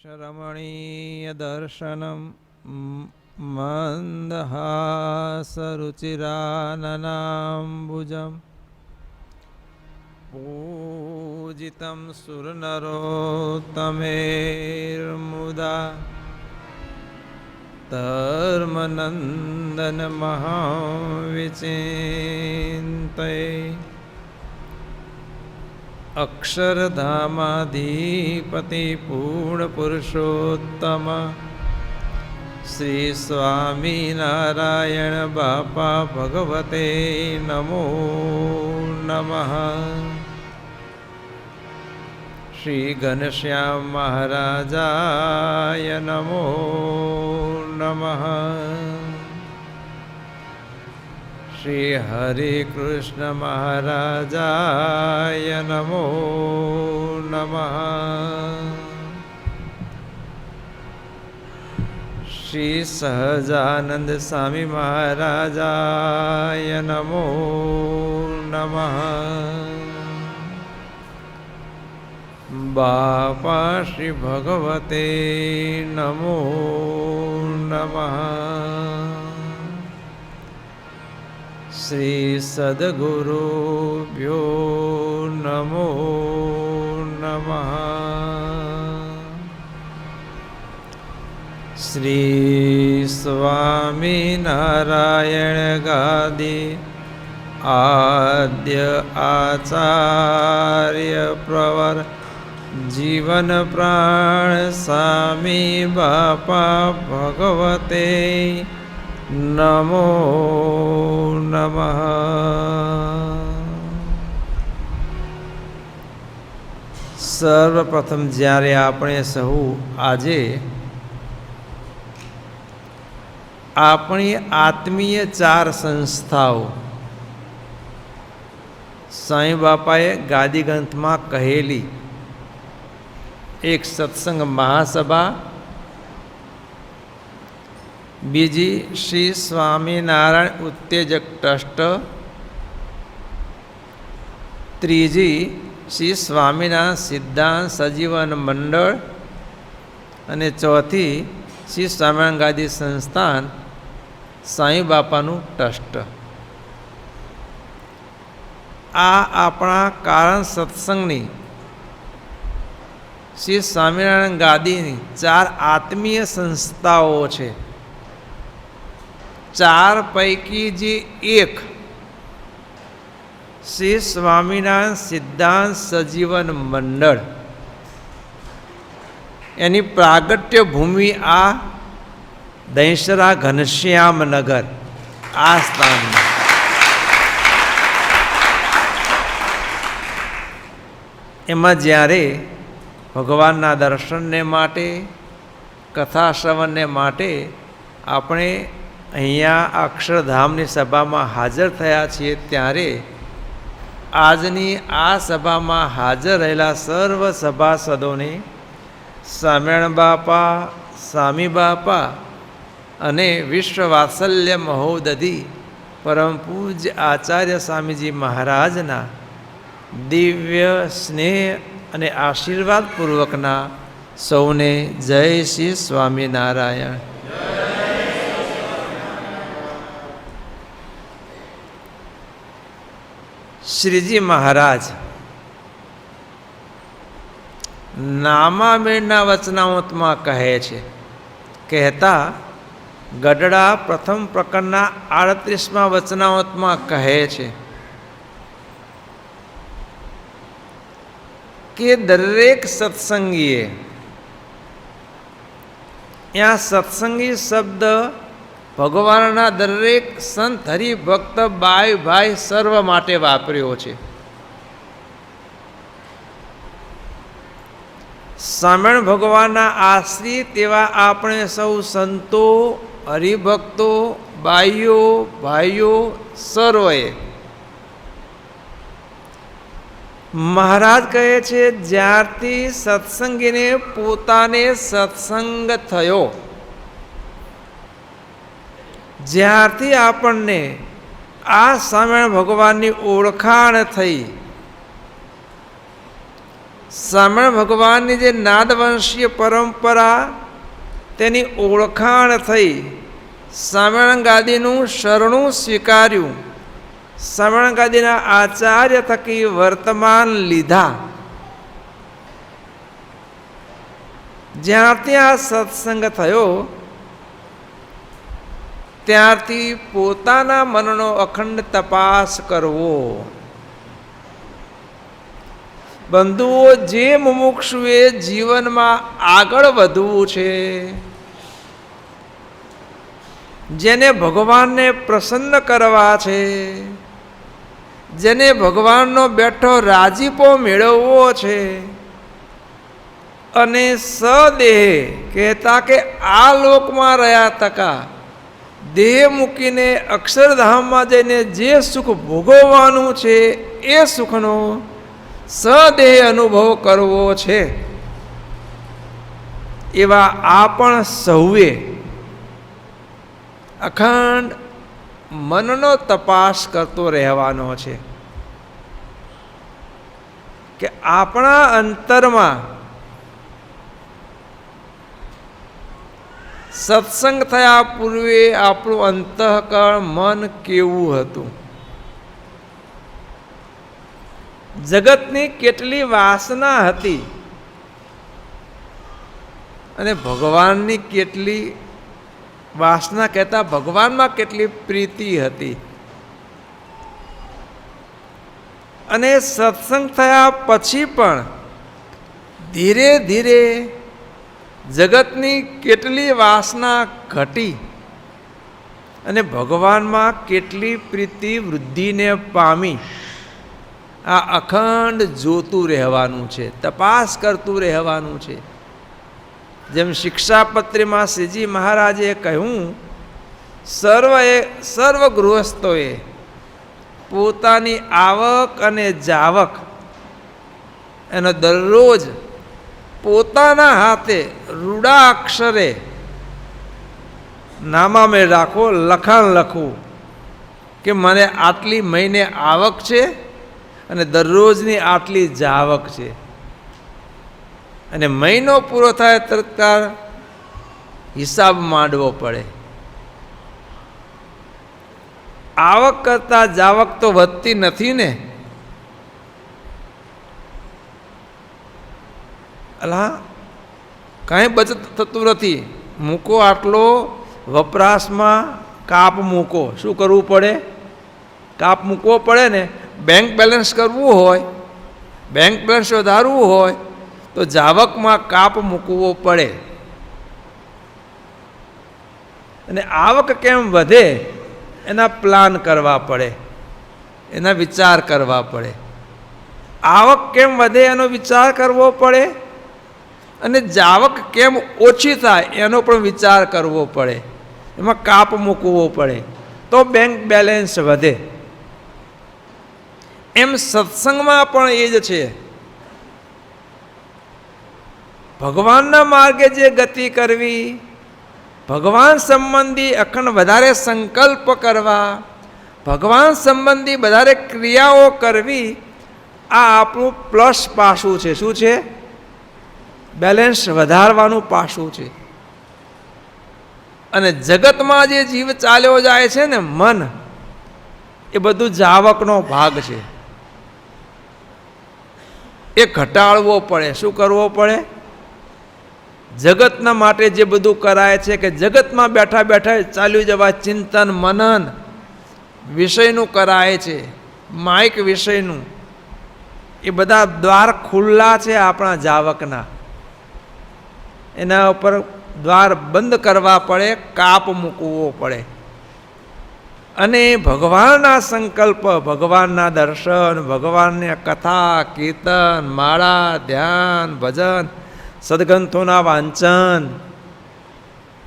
रमणीयदर्शनं मन्दहासरुचिराननाम्बुजं पूजितं सुरनरोत्तमेर्मुदा धर्मनन्दनमहाविचिन्तये अक्षरधामाधिपति पूर्णपुरुषोत्तम श्री स्वामीनारायण बापा भगवते नमो नमः। श्री घनश्याम महाराजाय नमो नमः। श्री हरे कृष्ण महाराजाय नमो नमः। श्री सहजानंद स्वामी महाराजाय नमो नमः। बापा श्री भगवते नमो नमः। श्री सद्गुरुभ्यो नमो नमः। श्री स्वामीनारायण गादी आद्य आचार्य प्रवर जीवन प्राण स्वामी बापा भगवते नमो नमः। सर्वप्रथम જ્યારે આપણે સહુ આજે આપણી આત્મીય ચાર સંસ્થાઓ સાંઈ બાપાએ ગાદી ગ્રંથમાં કહેલી એક સત્સંગ મહાસભા, બીજી શ્રી સ્વામિનારાયણ ઉત્તેજક ટ્રસ્ટ, ત્રીજી શ્રી સ્વામિનારાયણ સિદ્ધાંત સજીવન મંડળ અને ચોથી શ્રી સ્વામિનારાયણ ગાદી સંસ્થાન સાંઈ બાપાનું ટ્રસ્ટ. આ આપણા કારણ સત્સંગની શ્રી સ્વામિનારાયણ ગાદીની ચાર આત્મીય સંસ્થાઓ છે. ચાર પૈકી જે એક શ્રી સ્વામિનારાયણ સિદ્ધાંત સજીવન મંડળ, એની પ્રાગટ્ય ભૂમિ આ દહીંસરા ઘનશ્યામનગર આ સ્થાનમાં. એમાં જ્યારે ભગવાનના દર્શનને માટે, કથા શ્રવણને માટે આપણે અહીંયા અક્ષરધામની સભામાં હાજર થયા છીએ, ત્યારે આજની આ સભામાં હાજર રહેલા સર્વ સભાસદોને સ્વામિનારાયણ બાપા, સ્વામી બાપા અને વિશ્વ વાત્સલ્ય મહોદધિ પરમ પૂજ્ય આચાર્ય સ્વામીજી મહારાજના દિવ્ય સ્નેહ અને આશીર્વાદપૂર્વકના સૌને જય શ્રી સ્વામિનારાયણ. શ્રીજી મહારાજ નામામેળના વચનામૃતમાં કહે છે, કહેતા ગઢડા પ્રથમ પ્રકરણના 38મા વચનામૃતમાં કહે છે કે દરેક સત્સંગીએ, ત્યાં સત્સંગી શબ્દ ભગવાનના દરેક સંત હરિભક્ત બાઈ ભાઈ સર્વ માટે વાપર્યો છે. સ્વામિનારાયણ ભગવાનના આશ્રિત તેવા આપણે સૌ સંતો, હરિભક્તો, બાઈઓ, ભાઈઓ સર્વએ મહારાજ કહે છે, જ્યારથી સત્સંગીને પોતાને સત્સંગ થયો, જ્યારથી આપણને આ સ્વામિનારાયણ ભગવાનની ઓળખાણ થઈ, સ્વામિનારાયણ ભગવાનની જે નાદવંશીય પરંપરા તેની ઓળખાણ થઈ, સ્વામિનારાયણ ગાદીનું શરણું સ્વીકાર્યું, સ્વામિનારાયણ ગાદીના આચાર્ય થકી વર્તમાન લીધા, જ્યારથી આ સત્સંગ થયો ત્યારથી પોતાના મનનો અખંડ તપાસ કરવો. બંધુઓ, જે મુમુક્ષુએ જીવનમાં આગળ વધવું છે, જેને ભગવાનને પ્રસન્ન કરવા છે, જેને ભગવાનનો બેઠો રાજીપો મેળવવો છે, અને સદેહ કહેતા કે આ લોકમાં રહ્યા તકા દેહ મૂકીને અક્ષરધામમાં જઈને જે સુખ ભોગવવાનું છે એ સુખનો સદેહ અનુભવ કરવો છે, એવા આ પણ સૌએ અખંડ મનનો તપાસ કરતો રહેવાનો છે કે આપણા અંતરમાં સત્સંગ થયા પૂર્વે આપણું અંતઃકરણ મન કેવું હતું, જગતની કેટલી વાસના હતી અને ભગવાનની કેટલી વાસના કહેતા ભગવાનમાં કેટલી પ્રીતિ હતી. અને સત્સંગ થયા પછી પણ ધીરે ધીરે જગતની કેટલી વાસના ઘટી અને ભગવાનમાં કેટલી પ્રીતિ વૃદ્ધિને પામી. આ અખંડ જોતું રહેવાનું છે, તપાસ કરતું રહેવાનું છે. જેમ શિક્ષાપત્રીમાં શ્રીજી મહારાજે કહ્યું, સર્વ ગૃહસ્થોએ પોતાની આવક અને જાવક એનો દરરોજ પોતાના હાથે રૂડા અક્ષરે નામામે રાખો, લખાણ લખવું કે મને આટલી મહિને આવક છે અને દરરોજની આટલી જાવક છે. અને મહિનો પૂરો થાય તરત હિસાબ માંડવો પડે. આવક કરતાં જાવક તો વધતી નથી ને. અલા કાંઈ બચત થતું નથી. મૂકો આટલો વપરાશમાં કાપ મૂકો. શું કરવું પડે? કાપ મૂકવો પડે ને. બેંક બેલેન્સ કરવું હોય, બેંક બેલેન્સ વધારવું હોય તો જાવકમાં કાપ મૂકવો પડે. અને આવક કેમ વધે એના પ્લાન કરવા પડે, એના વિચાર કરવા પડે. આવક કેમ વધે એનો વિચાર કરવો પડે અને જાવક કેમ ઓછી થાય એનો પણ વિચાર કરવો પડે. એમાં કાપ મૂકવો પડે તો બેંક બેલેન્સ વધે. એમ સત્સંગમાં પણ એ જ છે. ભગવાનના માર્ગે જે ગતિ કરવી, ભગવાન સંબંધી અખંડ વધારે સંકલ્પ કરવા, ભગવાન સંબંધી વધારે ક્રિયાઓ કરવી, આ આપણું પ્લસ પાસું છે. શું છે? બેલેન્સ વધારવાનું પાસું છે. અને જગતમાં જે જીવ ચાલ્યો જાય છે ને, મન, એ બધું જાવકનો ભાગ છે. એ ઘટાડવો પડે. શું કરવો પડે? જગતના માટે જે બધું કરાય છે કે જગતમાં બેઠા બેઠા ચાલ્યું જવા ચિંતન મનન વિષયનું કરાય છે, માઇક વિષયનું, એ બધા દ્વાર ખુલ્લા છે આપણા જાવકના. એના ઉપર દ્વાર બંધ કરવા પડે, કાપ મૂકવો પડે. અને ભગવાનના સંકલ્પ, ભગવાનના દર્શન, ભગવાનની કથા, કીર્તન, માળા, ધ્યાન, ભજન, સદગ્રંથોના વાંચન,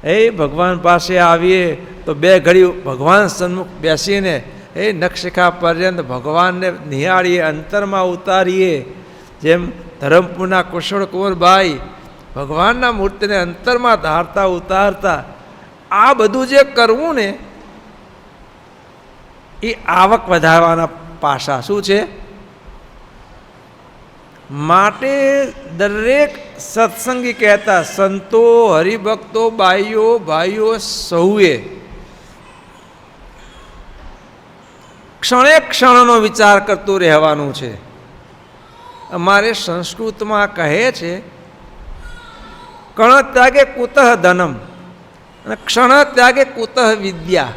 એ ભગવાન પાસે આવીએ તો બે ઘડી ભગવાન સન્મુખ બેસીને એ નખશિખા પર્યંત ભગવાનને નિહાળીએ, અંતરમાં ઉતારીએ. જેમ ધરમપુરના કુશળ કુંવરભાઈ ભગવાનના મૂર્તિને અંતરમાં ધારતા ઉતારતા, આ બધું જે કરવું ને એ આવક વધારવાના પાસા. શું છે? માટે દરેક સત્સંગી કહેતા, સંતો, હરિભક્તો, બાઈઓ, ભાઈઓ સૌએ ક્ષણે ક્ષણનો વિચાર કરતું રહેવાનું છે. અમારે સંસ્કૃતમાં કહે છે, કણ ત્યાગે કુતઃ ધનમ અને ક્ષણ ત્યાગે કુતઃ વિદ્યા.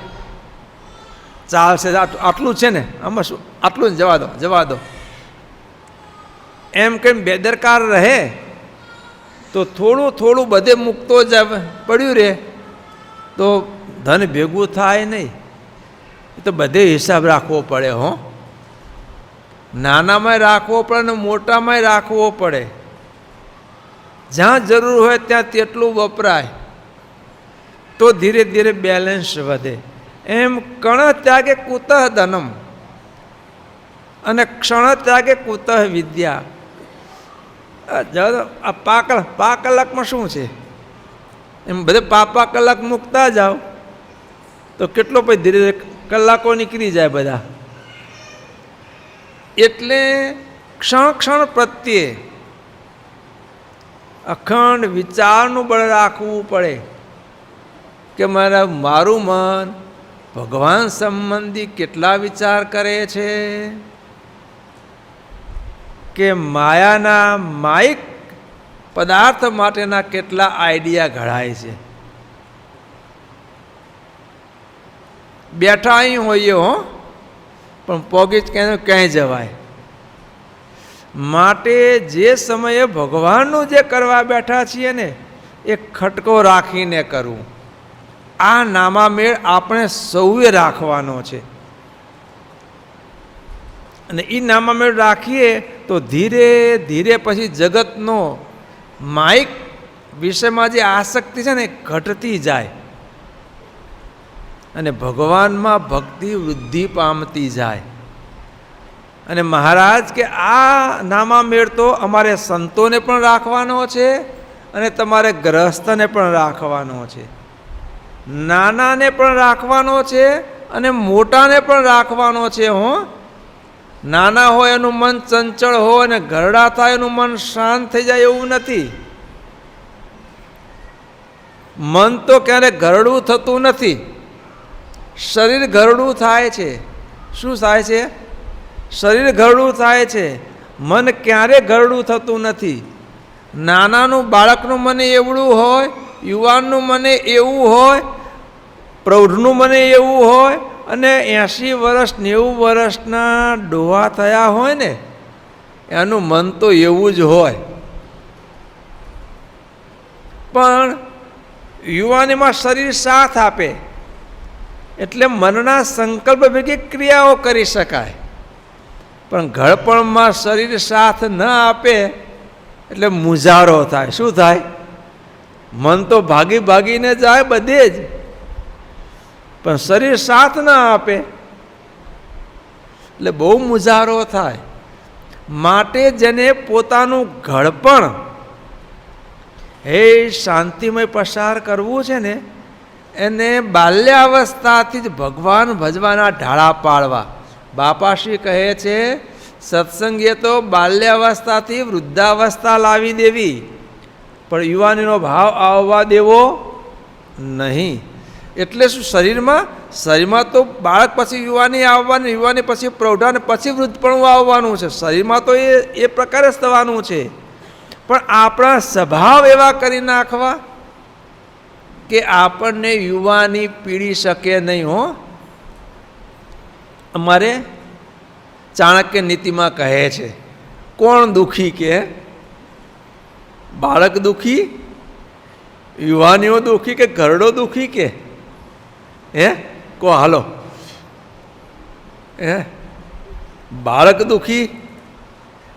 ચાલશે, આટલું છે ને, આમાં શું, આટલું જ જવા દો. એમ કેમ બેદરકાર રહે તો થોડું થોડું બધે મૂકતો જ પડ્યું રહે તો ધન ભેગું થાય નહીં. એ તો બધે હિસાબ રાખવો પડે. નાનામાંય રાખવો પડે ને મોટામાંય રાખવો પડે. જ્યાં જરૂર હોય ત્યાં તેટલું વપરાય તો ધીરે ધીરે બેલેન્સ વધે. એમ કણ ત્યાગે કુતઃ ધનમ અને ક્ષણ ત્યાગે કુતઃ વિદ્યા. આ પા કલાકમાં શું છે? એમ બધે પા કલાક મૂકતા જાઓ તો કેટલો પછી ધીરે ધીરે કલાકો નીકળી જાય બધા. એટલે ક્ષણ ક્ષણ પ્રત્યે અખંડ વિચારનું બળ રાખવું પડે કે મારું મન ભગવાન સંબંધી કેટલા વિચાર કરે છે, કે માયાના માયિક પદાર્થ માટેના કેટલા આઈડિયા ઘડાય છે. બેઠા અહીં હોઈએ પણ પોગી જ ક્યાંય જવાય. માટે જે સમયે ભગવાનનું જે કરવા બેઠા છીએ ને એ ખટકો રાખીને કરવું. આ નામામેળ આપણે સૌએ રાખવાનો છે. અને એ નામામેળ રાખીએ તો ધીરે ધીરે પછી જગતનો માયિક વિષયમાં જે આસક્તિ છે ને ઘટતી જાય અને ભગવાનમાં ભક્તિ વૃદ્ધિ પામતી જાય. અને મહારાજ કે આ નામામેળ તો અમારે સંતોને પણ રાખવાનો છે અને તમારે ગ્રહસ્થને પણ રાખવાનો છે, નાનાને પણ રાખવાનો છે અને મોટાને પણ રાખવાનો છે. નાના હોય એનું મન ચંચળ હોય અને ઘરડા થાય એનું મન શાંત થઈ જાય એવું નથી. મન તો ક્યારે ઘરડું થતું નથી, શરીર ઘરડું થાય છે. શું થાય છે? શરીર ઘરડું થાય છે, મન ક્યારે ઘરડું થતું નથી. નાનાનું બાળકનું મને એવડું હોય, યુવાનનું મને એવું હોય, પ્રૌઢનું મને એવું હોય, અને 80 વર્ષ 90 વર્ષના ડોહા થયા હોય ને એનું મન તો એવું જ હોય. પણ યુવાનીમાં શરીર સાથ આપે એટલે મનના સંકલ્પ ભેગી ક્રિયાઓ કરી શકાય. પણ ઘડપણમાં શરીર સાથ ન આપે એટલે મુજારો થાય. શું થાય? મન તો ભાગી ભાગીને જાય બધે જ, પણ શરીર સાથ ના આપે એટલે બહુ મુજારો થાય. માટે જેને પોતાનું ઘડપણ હે શાંતિમય પસાર કરવું છે ને એને બાલ્યાવસ્થાથી જ ભગવાન ભજવાના ઢાળા પાડવા. બાપાશ્રી કહે છે સત્સંગીએ તો બાલ્યાવસ્થાથી વૃદ્ધાવસ્થા લાવી દેવી, પણ યુવાનીનો ભાવ આવવા દેવો નહીં. એટલે શું? શરીરમાં તો બાળક પછી યુવાની આવવાની, યુવાની પછી પ્રૌઢા ને પછી વૃદ્ધપણું આવવાનું છે. શરીરમાં તો એ પ્રકારે જ થવાનું છે. પણ આપણા સ્વભાવ એવા કરી નાખવા કે આપણને યુવાની પીડી શકે નહીં. અમારે ચાણક્ય નીતિમાં કહે છે કોણ દુઃખી? કે બાળક દુઃખી, યુવાનીઓ દુઃખી કે ઘરડો દુઃખી? કે કહો હાલો. બાળક દુઃખી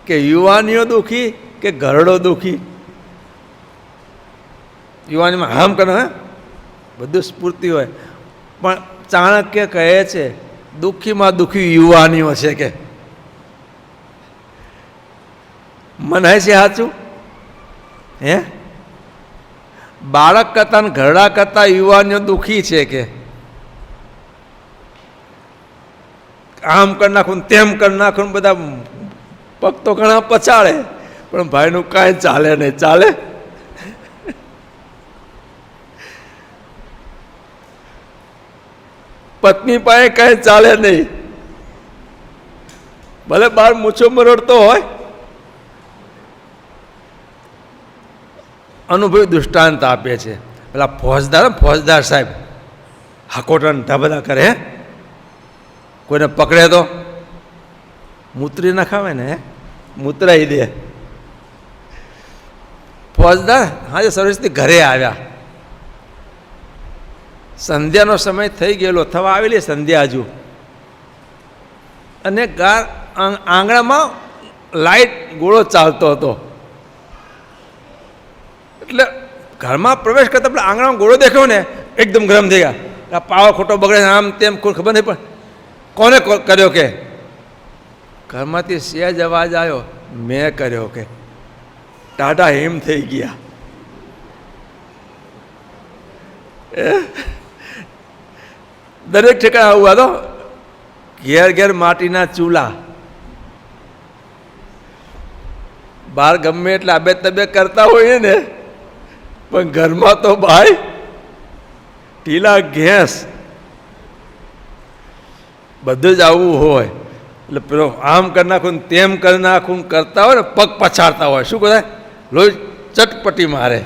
કે યુવાનીઓ દુઃખી કે ઘરડો દુઃખી? યુવાનીમાં હામ કરો, બધું સ્ફૂર્તિ હોય, પણ ચાણક્ય કહે છે દુઃખીમાં દુઃખી યુવાનીઓ છે. કે મનાય છે સાચું? બાળક કરતા ને ઘરડા કરતા યુવાનીઓ દુઃખી છે. કે આમ કરી નાખું તેમ કરી નાખું, બધા પગ તો ઘણા પછાડે પણ ભાઈનું કાંઈ ચાલે નહીં. ચાલે? પત્ની પાસે કાંઈ ચાલે નહીં. ભલે બાર મૂછો મરોડતો હોય. અનુભવી દૃષ્ટાંત આપે છે. પેલા ફોજદાર સાહેબ હાકોટા ઢાબલા કરે, હે કોઈને પકડે તો મૂતરી ના ખાવે ને, મૂતરાઈ દે. ફોજદાર હાજે સર્વિસથી ઘરે આવ્યા, સંધ્યાનો સમય થઈ ગયેલો, થવા આવેલી સંધ્યા હજુ, અને આંગણામાં લાઈટ ગોળો ચાલતો હતો. એટલે ઘરમાં પ્રવેશ કરતા પેલા આંગણામાં ગોળો દેખ્યો ને એકદમ ગરમ થઈ ગયા. પાવર ખોટો બગડે આમ તેમ કોઈ ખબર નહીં, પણ કોને કર્યો કે ઘરમાંથી સહેજ અવાજ આવ્યો, મેં કર્યો કે ટાટા હિમ થઈ ગયા. દરેક ઠેકાણે આવું હતો. ઘેર ઘેર માટીના ચૂલા, બહાર ગમે એટલે આબે તબે કરતા હોઈએ ને, પણ ઘરમાં તો ભાઈ ઢીલા ગેસ, બધું જ આવું હોય. એટલે પેલો આમ કરી નાખું તેમ કરી નાખું કરતા હોય ને, પગ પછાડતા હોય, શું કરાય, લોહી ચટપટી મારે.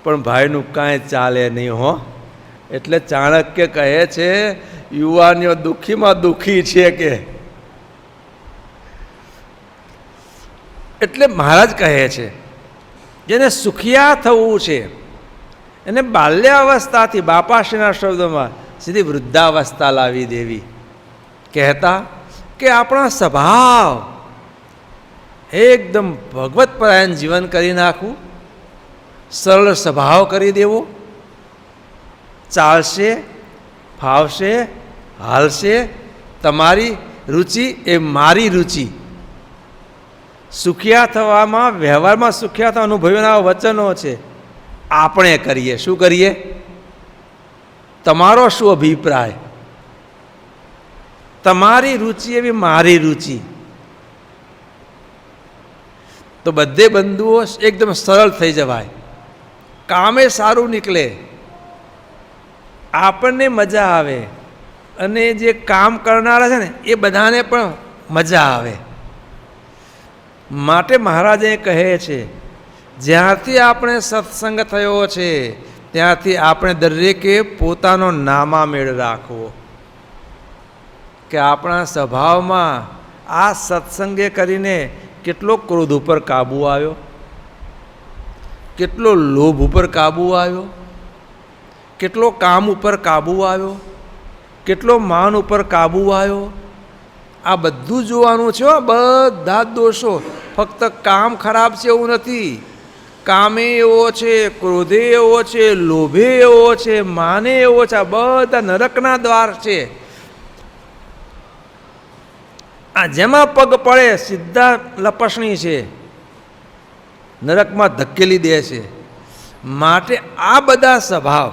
પણ ભાઈનું કાંઈ ચાલે નહીં હો. એટલે ચાણક્ય કહે છે યુવાનીઓ દુઃખીમાં દુઃખી છે કે. એટલે મહારાજ કહે છે જેને સુખિયા થવું છે એને બાલ્યાવસ્થાથી, બાપાશ્રીના શબ્દોમાં, સીધી વૃદ્ધાવસ્થા લાવી દેવી. કહેતા કે આપણા સ્વભાવ એકદમ ભગવત પરાયણ જીવન કરી નાખવું, સરળ સ્વભાવ કરી દેવો, ચાલશે, ફાવશે, હાલશે, તમારી રુચિ એ મારી રુચિ. સુખિયા થવામાં, વ્યવહારમાં સુખિયા થવા અનુભવીના વચનો છે. આપણે કરીએ, શું કરીએ, તમારો શું અભિપ્રાય, તમારી રુચિ એવી મારી રુચિ. તો બધે બંધુઓ એકદમ સરળ થઈ જવાય, કામે સારું નીકળે, આપણને મજા આવે, અને જે કામ કરનારા છે ને એ બધાને પણ મજા આવે. માટે મહારાજ એ કહે છે જ્યારથી આપણે સત્સંગ થયો છે ત્યાંથી આપણે દરેકે પોતાનો નામામેળ રાખવો કે આપણા સ્વભાવમાં આ સત્સંગે કરીને કેટલો ક્રોધ ઉપર કાબૂ આવ્યો, કેટલો લોભ ઉપર કાબૂ આવ્યો, કેટલો કામ ઉપર કાબૂ આવ્યો, કેટલો માન ઉપર કાબૂ આવ્યો. આ બધું જોવાનું છે. બધા દોષો, ફક્ત કામ ખરાબ છે એવું નથી. કામે એવો છે, ક્રોધે એવો છે, લોભે એવો છે, માને એવો છે. આ બધા નરકના દ્વાર છે. આ જેમાં પગ પડે સીધા લપસણી છે, નરકમાં ધકેલી દે છે. માટે આ બધા સ્વભાવ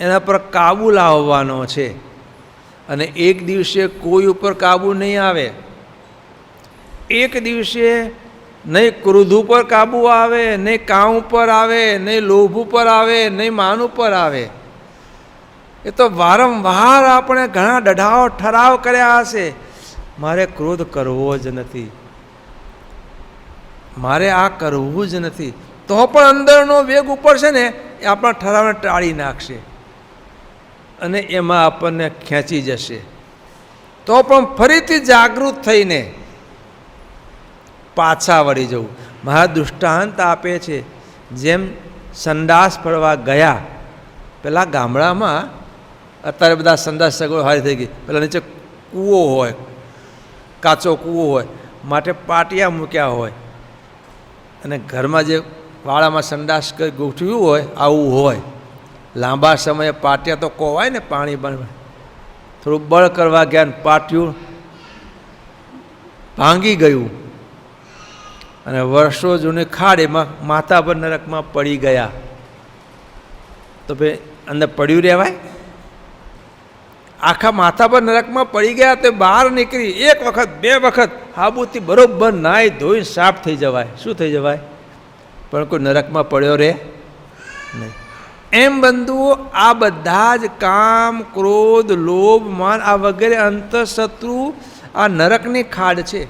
એના પર કાબૂ લાવવાનો છે. અને એક દિવસે કોઈ ઉપર કાબૂ નહીં આવે. એક દિવસે નહીં ક્રોધ ઉપર કાબૂ આવે, નહીં કામ ઉપર આવે, નહીં લોભ ઉપર આવે, નહીં માન ઉપર આવે. એ તો વારંવાર આપણે ઘણા દઢાવ ઠરાવ કર્યા હશે, મારે ક્રોધ કરવો જ નથી, મારે આ કરવું જ નથી. તો પણ અંદરનો વેગ ઉપર છે ને એ આપણા ઠરાવને ટાળી નાખશે અને એમાં આપણને ખેંચી જશે. તો પણ ફરીથી જાગૃત થઈને પાછા વળી જવું. મહા દૃષ્ટાંત આપે છે. જેમ સંડાસ ફરવા ગયા, પેલા ગામડામાં અત્યારે બધા સંડાસ સગવડ સારી થઈ ગઈ. પેલા નીચે કૂવો હોય, કાચો કૂવો હોય, માટે પાટિયા મૂક્યા હોય, અને ઘરમાં જે વાળામાં સંડાસ ગોઠવ્યું હોય આવું હોય. લાંબા સમયે પાટિયા તો કોવાય ને, પાણી બને, થોડું બળ કરવા ગયા ને પાટિયું ભાંગી ગયું અને વર્ષો જૂની ખાડીમાં માથા પર નરકમાં પડી ગયા. તો ભાઈ અંદર પડ્યું રહેવાય? આખા માથા પર નરકમાં પડી ગયા તો બહાર નીકળી 1 વખત 2 વખત હાબુથી બરોબર નાહી ધોઈને સાફ થઈ જવાય. શું થઈ જવાય? પણ કોઈ નરકમાં પડ્યો રે નહીં. એમ બંધુઓ, આ બધા જ કામ, ક્રોધ, લોભ, માન આ વગેરે અંતઃશત્રુ આ નરકની ખાડ છે.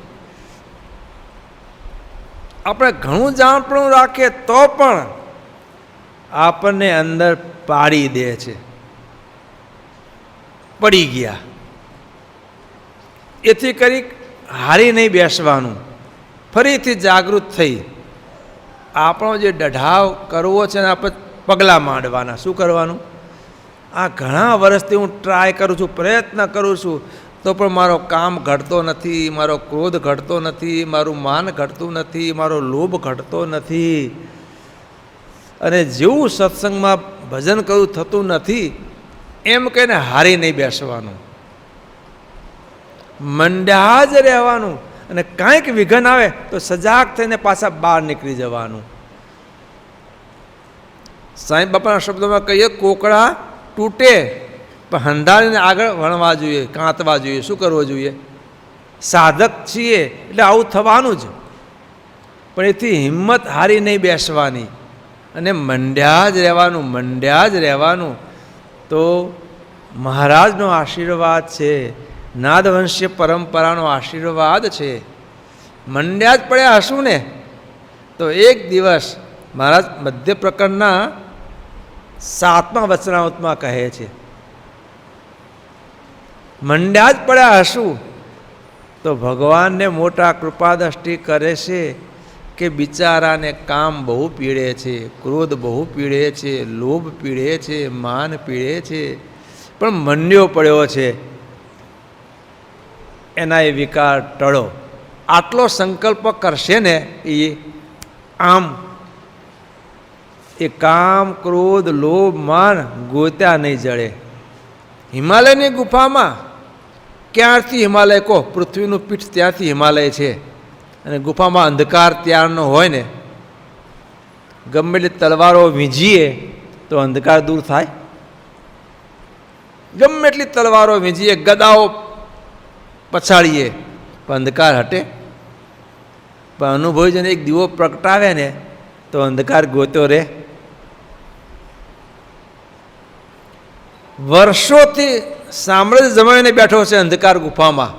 આપણે ઘણું જાણપણું રાખીએ તો પણ આપણને અંદર પાડી દે છે. પડી ગયા એથી કરી હારી નહીં બેસવાનું, ફરીથી જાગૃત થઈ આપણો જે દઢાવ કરવો છે ને આપણે પગલાં માંડવાના. શું કરવાનું? આ ઘણા વર્ષથી હું ટ્રાય કરું છું, પ્રયત્ન કરું છું, તો પણ મારો કામ ઘટતો નથી, મારો ક્રોધ ઘટતો નથી, મારું માન ઘટતું નથી, મારો લોભ ઘટતો નથી. અને જેવું સત્સંગમાં ભજન કરું થતું નથી એમ કહીને હારી નહીં બેસવાનું, મંડ્યા જ રહેવાનું. અને કાંઈક વિઘન આવે તો સજાગ થઈને પાછા બહાર નીકળી જવાનું. સાંઈ બાપાના શબ્દોમાં કહીએ, કોકડા તૂટે પણ હંધારીને આગળ વણવા જોઈએ, કાંતવા જોઈએ. શું કરવું જોઈએ? સાધક છીએ એટલે આવું થવાનું જ, પણ એથી હિંમત હારી નહીં બેસવાની અને મંડ્યા જ રહેવાનું, મંડ્યા જ રહેવાનું. તો મહારાજનો આશીર્વાદ છે, નાદવંશ્ય પરંપરાનો આશીર્વાદ છે. મંડ્યા જ પડ્યા હશું ને તો એક દિવસ મહારાજ મધ્ય પ્રકરણના 7મા વચનામૃતમાં કહે છે, મંડ્યા જ પડ્યા હશું તો ભગવાનને મોટા કૃપાદ્રષ્ટિ કરે છે કે બિચારાને કામ બહુ પીડે છે, ક્રોધ બહુ પીડે છે, લોભ પીડે છે, માન પીડે છે, પણ મંડ્યો પડ્યો છે, એના એ વિકાર ટળો. આટલો સંકલ્પ કરશે ને એ આમ એ કામ, ક્રોધ, લોભ, માન ગોત્યા નહીં જળે. હિમાલયની ગુફામાં ક્યારથી હિમાલય કહો? પૃથ્વીનું પીઠ ત્યાંથી હિમાલય છે. અને ગુફામાં અંધકાર ત્યારનો હોય ને, ગમે એટલી તલવારો વીંજીએ તો અંધકાર દૂર થાય? ગમે એટલી તલવારો વીંજીએ, ગદાઓ પછાડીએ પણ અંધકાર હટે? પણ અનુભવીજને એક દીવો પ્રગટાવે ને તો અંધકાર ગોત્યો રહે. વર્ષોથી સામ્રાજ્ય જમાવીને બેઠો છે અંધકાર ગુફામાં,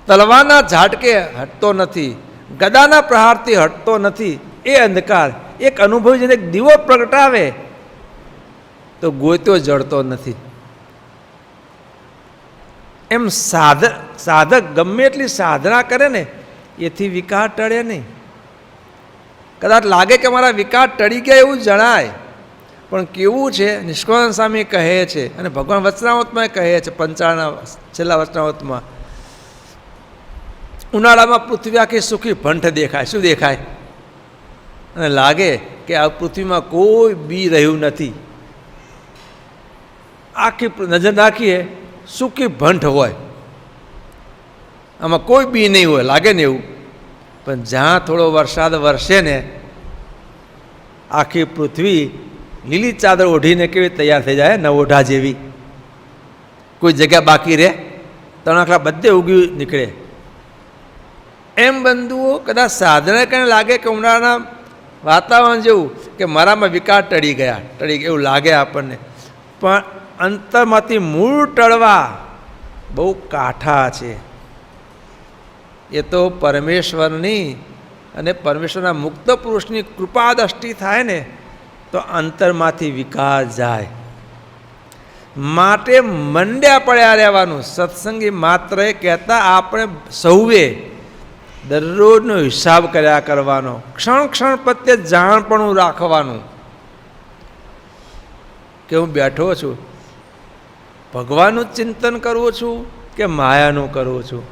તલવારના ઝાટકે હટતો નથી, ગદાના પ્રહારથી હટતો નથી. એ અંધકાર એક અનુભવી એક દીવો પ્રગટાવે તો ગોત્યો જળતો નથી. એમ સાધક ગમે એટલી સાધના કરે ને એથી વિકાર ટળે નહીં. કદાચ લાગે કે મારા વિકાર ટળી ગયા એવું જણાય, પણ કેવું છે? નિષ્કાનંદ સ્વામી કહે છે અને ભગવાન વચનામૃતમાં કહે છે, 55 છેલ્લા વચનામૃતમાં, ઉનાળામાં પૃથ્વી આખી સુખી ભંઠ દેખાય. શું દેખાય? અને લાગે કે આ પૃથ્વીમાં કોઈ બી રહ્યું નથી. આખી નજર નાખીએ સુખી ભંઠ હોય, આમાં કોઈ બી નહીં હોય, લાગે ને એવું. પણ જ્યાં થોડો વરસાદ વરસે ને આખી પૃથ્વી લીલી ચાદર ઓઢીને કેવી તૈયાર થઈ જાય, નવોઢા જેવી. કોઈ જગ્યા બાકી રહે? તણાખલા બધે ઉગી નીકળે. એમ બંધુઓ, કદાચ સાધના કરીને લાગે કે ઉનાળાના વાતાવરણ જેવું કે મારામાં વિકાર ટળી ગયા એવું લાગે આપણને, પણ અંતરમાંથી મૂળ ટળવા બહુ કાઠા છે. એ તો પરમેશ્વરની અને પરમેશ્વરના મુક્ત પુરુષની કૃપા દ્રષ્ટિ થાય ને તો અંતરમાંથી વિકાર જાય. માટે મંડ્યા પડ્યા રહેવાનું. સત્સંગી માત્ર એ કહેતા આપણે સૌએ દરરોજનો હિસાબ કર્યા કરવાનો, ક્ષણ ક્ષણ પ્રત્યે જાણપણું રાખવાનું કે હું બેઠો છું, ભગવાનનું ચિંતન કરું છું કે માયાનું કરું છું.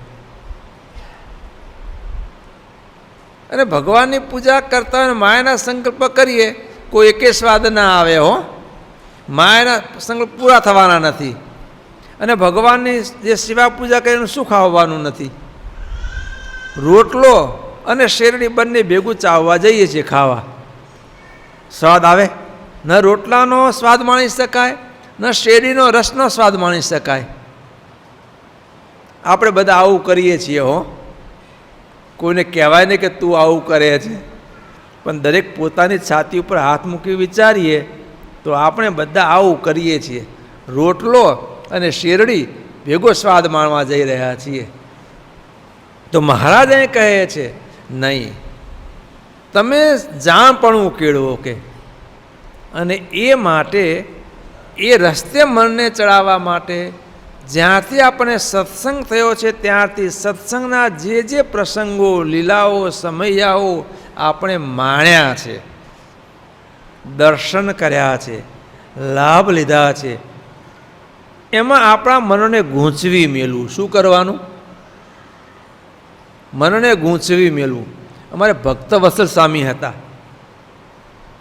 અને ભગવાનની પૂજા કરતા હોય માયાના સંકલ્પ કરીએ કોઈ એકે સ્વાદ ના આવે. હો, માયાના સંકલ્પ પૂરા થવાના નથી. અને ભગવાનની જે સેવા પૂજા કરીને એનું સુખ આવવાનું નથી. રોટલો અને શેરડી બંને ભેગું ચાવવા જઈએ છીએ ખાવા, સ્વાદ આવે? ન રોટલાનો સ્વાદ માણી શકાય ન શેરડીનો રસનો સ્વાદ માણી શકાય. આપણે બધા આવું કરીએ છીએ હો, કોઈને કહેવાય નહીં કે તું આવું કરે છે, પણ દરેક પોતાની છાતી ઉપર હાથ મૂકી વિચારીએ તો આપણે બધા આવું કરીએ છીએ. રોટલો અને શેરડી ભેગો સ્વાદ માણવા જઈ રહ્યા છીએ. તો મહારાજ અહીં કહે છે નહીં, તમે જાણપણું કેળવો કે, અને એ માટે એ રસ્તે મનને ચડાવવા માટે જ્યાંથી આપણે સત્સંગ થયો છે ત્યારથી સત્સંગના જે જે પ્રસંગો, લીલાઓ, સમયાઓ આપણે માણ્યા છે, દર્શન કર્યા છે, લાભ લીધા છે, એમાં આપણા મનને ગૂંચવી મેળવું. શું કરવાનું? મનને ગૂંચવી મેળવું. અમારે ભક્તવત્સલ સ્વામી હતા,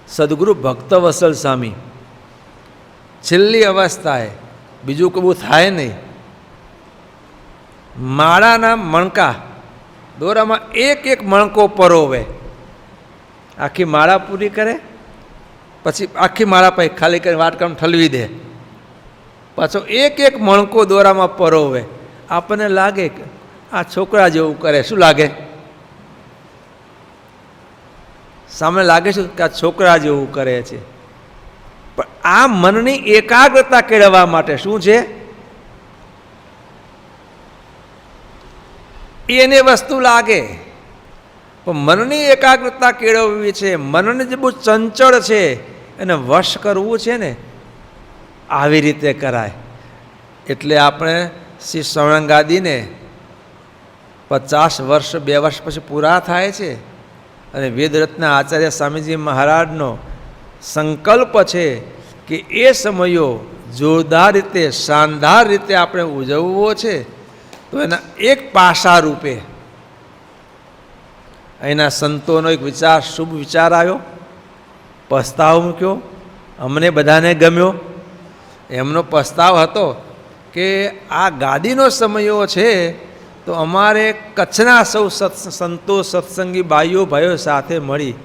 સદગુરુ ભક્તવત્સલ સ્વામી. છેલ્લી અવસ્થાએ બીજું કોઈ બહુ થાય નહીં, માળાના મણકા દોરામાં એક એક મણકો પરોવે, આખી માળા પૂરી કરે, પછી આખી માળા પછી ખાલી કરીને વાટકામાં ઠલવી દે, પાછો એક એક મણકો દોરામાં પરોવે. આપણને લાગે કે આ છોકરા જેવું કરે. શું લાગે? સામે લાગે છે કે આ છોકરા જેવું કરે છે. પણ આ મનની એકાગ્રતા કેળવવા માટે શું છે? એને વસ્તુ લાગે, પણ મનની એકાગ્રતા કેળવવી છે. મનને જે બહુ ચંચળ છે એને વશ કરવું છે ને, આવી રીતે કરાય. એટલે આપણે શ્રી સ્વર્ણગાદીને 50 વર્ષ 2 વર્ષ પછી પૂરા થાય છે, અને વેદરત્ના આચાર્ય સ્વામીજી મહારાજનો સંકલ્પ છે કે એ સમયો જોરદાર રીતે, શાનદાર રીતે આપણે ઉજવવો છે. તો એના એક પાસા રૂપે અહીંના સંતોનો એક વિચાર, શુભ વિચાર આવ્યો, પ્રસ્તાવ મૂક્યો, અમને બધાને ગમ્યો. એમનો પ્રસ્તાવ હતો કે આ ગાદીનો સમયો છે તો અમારે કચ્છના સૌ સંતો, સત્સંગી ભાઈઓ ભાઈઓ સાથે મળી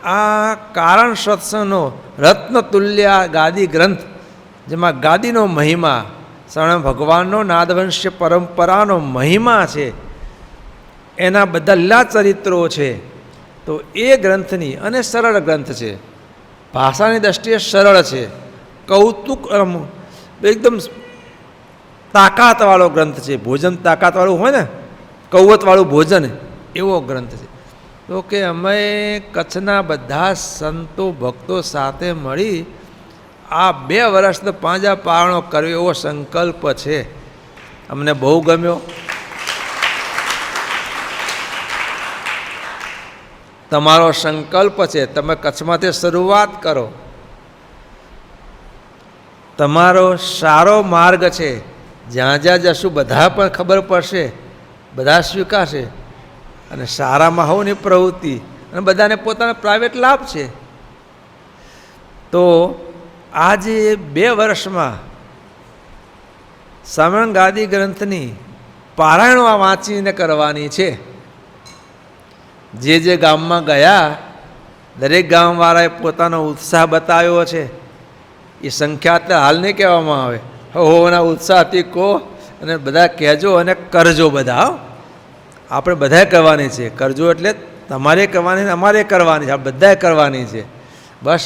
આ કારણ સત્સંગનો રત્નતુલ્ય ગાદી ગ્રંથ, જેમાં ગાદીનો મહિમા, શરણ ભગવાનનો નાદવંશ્ય પરંપરાનો મહિમા છે, એના બધા લીલા ચરિત્રો છે. તો એ ગ્રંથની, અને સરળ ગ્રંથ છે, ભાષાની દૃષ્ટિએ સરળ છે, કૌતુક એકદમ તાકાતવાળો ગ્રંથ છે. ભોજન તાકાતવાળું હોય ને, કૌવતવાળું ભોજન, એવો ગ્રંથ છે. તો કે અમે કચ્છના બધા સંતો ભક્તો સાથે મળી આ 2 વર્ષનો પાંજા પારણો કર્યો, એવો સંકલ્પ છે. અમને બહુ ગમ્યો. તમારો સંકલ્પ છે, તમે કચ્છમાંથી શરૂઆત કરો. તમારો સારો માર્ગ છે, જ્યાં જ્યાં જશું બધા પણ ખબર પડશે, બધા સ્વીકારશે. અને સારામાં હોવની પ્રવૃત્તિ, અને બધાને પોતાનો પ્રાઇવેટ લાભ છે. તો આજે 2 વર્ષમાં સ્વર્ણગાદી ગ્રંથની પારાયણો વાંચીને કરવાની છે. જે જે ગામમાં ગયા દરેક ગામવાળાએ પોતાનો ઉત્સાહ બતાવ્યો છે. એ સંખ્યા તો હાલ નહીં કહેવામાં આવે, હોના ઉત્સાહથી કહો અને બધા કહેજો અને કરજો. બધા આપણે બધાએ કરવાની છે. કરજો એટલે તમારે કરવાની, અમારે કરવાની છે, આ બધાએ કરવાની છે. બસ.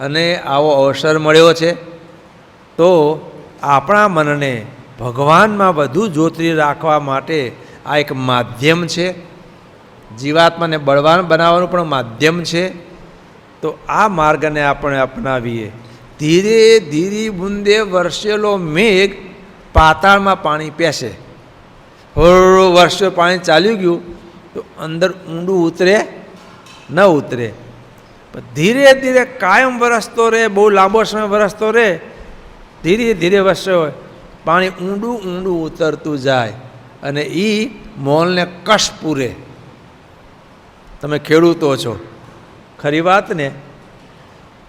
અને આવો અવસર મળ્યો છે તો આપણા મનને ભગવાનમાં વધુ જોતરી રાખવા માટે આ એક માધ્યમ છે. જીવાત્માને બળવાન બનાવવાનું પણ માધ્યમ છે. તો આ માર્ગને આપણે અપનાવીએ. ધીરે ધીરે બુંદે વરસેલો મેઘ પાતાળમાં પાણી પહેશે. વર્ષો પાણી ચાલ્યું ગયું તો અંદર ઊંડું ઉતરે ન ઉતરે, પણ ધીરે ધીરે કાયમ વરસતો રહે, બહુ લાંબો સમય વરસતો રહે, ધીરે ધીરે વરસે હોય પાણી ઊંડું ઊંડું ઉતરતું જાય, અને એ મોલને કશ પૂરે. તમે ખેડૂતો છો, ખરી વાત ને?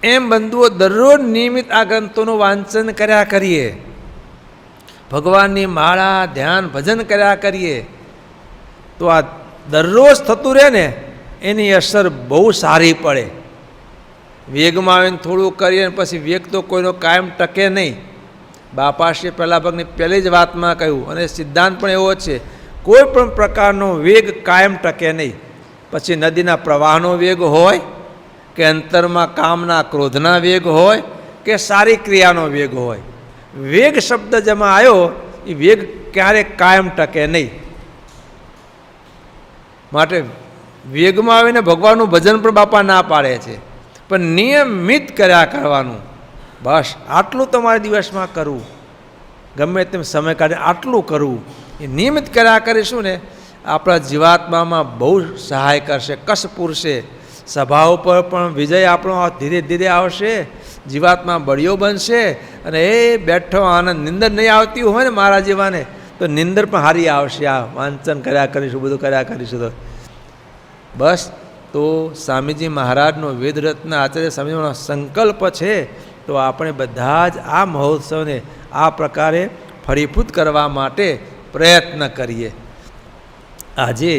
એમ બંધુઓ દરરોજ નિયમિત આ ગ્રંથોનું વાંચન કર્યા કરીએ, ભગવાનની માળા, ધ્યાન, ભજન કર્યા કરીએ, તો આ દરરોજ થતું રહે ને એની અસર બહુ સારી પડે. વેગમાં આવીને થોડું કરીએ ને પછી વેગ તો કોઈનો કાયમ ટકે નહીં. બાપાશ્રીએ પહેલા ભાગની પહેલી જ વાતમાં કહ્યું, અને સિદ્ધાંત પણ એવો છે, કોઈ પણ પ્રકારનો વેગ કાયમ ટકે નહીં. પછી નદીના પ્રવાહનો વેગ હોય કે અંતરમાં કામના ક્રોધના વેગ હોય કે સારી ક્રિયાનો વેગ હોય, વેગ શબ્દ જેમાં આવ્યો એ વેગ ક્યારેક કાયમ ટકે નહીં. માટે વેગમાં આવીને ભગવાનનું ભજન પણ બાપા ના પાડે છે, પણ નિયમિત કર્યા કરવાનું. બસ આટલું તમારે દિવસમાં કરવું, ગમે તેમ સમય કાઢી આટલું કરવું. એ નિયમિત કર્યા કરીશું ને આપણા જીવાત્મામાં બહુ સહાય કરશે, કશ પૂરશે. સભા ઉપર પણ વિજય આપણો ધીરે ધીરે આવશે, જીવાત્મા બળિયો બનશે. અને એ બેઠો આનંદ, નિંદર નહીં આવતી હોય ને મારા જેવાને તો નિંદર પણ સારી આવશે. આ વાંચન કર્યા કરીશું, બધું કર્યા કરીશું તો બસ. તો સ્વામીજી મહારાજનો વેદરત્ન આચાર્ય સ્વામીજીનો સંકલ્પ છે. તો આપણે બધા જ આ મહોત્સવને આ પ્રકારે ફળીભૂત કરવા માટે પ્રયત્ન કરીએ. આજે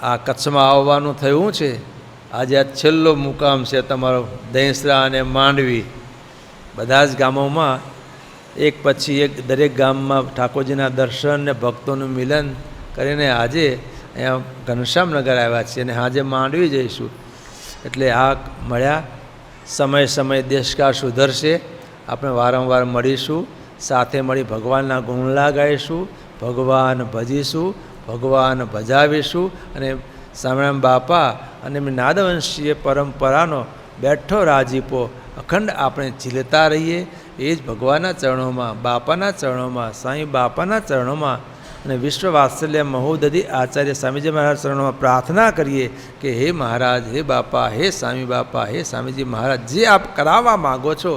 આ કચ્છમાં આવવાનું થયું છે. આજે આ છેલ્લો મુકામ છે તમારો દહેસરા અને માંડવી. બધા જ ગામોમાં એક પછી એક દરેક ગામમાં ઠાકોરજીના દર્શન ને ભક્તોનું મિલન કરીને આજે અહીંયા ઘનશ્યામનગર આવ્યા છીએ અને આજે માંડવી જઈશું. એટલે આ મળ્યા. સમય સમય દેશકાળ સુધરશે, આપણે વારંવાર મળીશું, સાથે મળી ભગવાનના ગુણલા ગાઈશું, ભગવાન ભજીશું, ભગવાન ભજાવીશું. અને સ્વામિનારાયણ બાપા અને નાદવંશીય પરંપરાનો બેઠો રાજીપો અખંડ આપણે ઝીલતા રહીએ. એ જ ભગવાનના ચરણોમાં, બાપાના ચરણોમાં, સાંઈ બાપાના ચરણોમાં અને વિશ્વ વાત્સલ્ય મહોદધિ આચાર્ય સ્વામીજી મહારાજ ચરણોમાં પ્રાર્થના કરીએ કે હે મહારાજ, હે બાપા, હે સ્વામી બાપા, હે સ્વામીજી મહારાજ, જે આપ કરાવવા માગો છો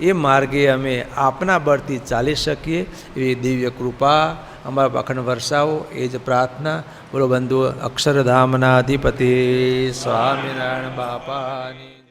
એ માર્ગે અમે આપના બળથી ચાલી શકીએ એવી દિવ્ય કૃપા અમારા અખંડ વરસાવો. એ જ પ્રાર્થના. બોલો બંધુઓ, અક્ષરધામના અધિપતિ સ્વામિનારાયણ બાપાની.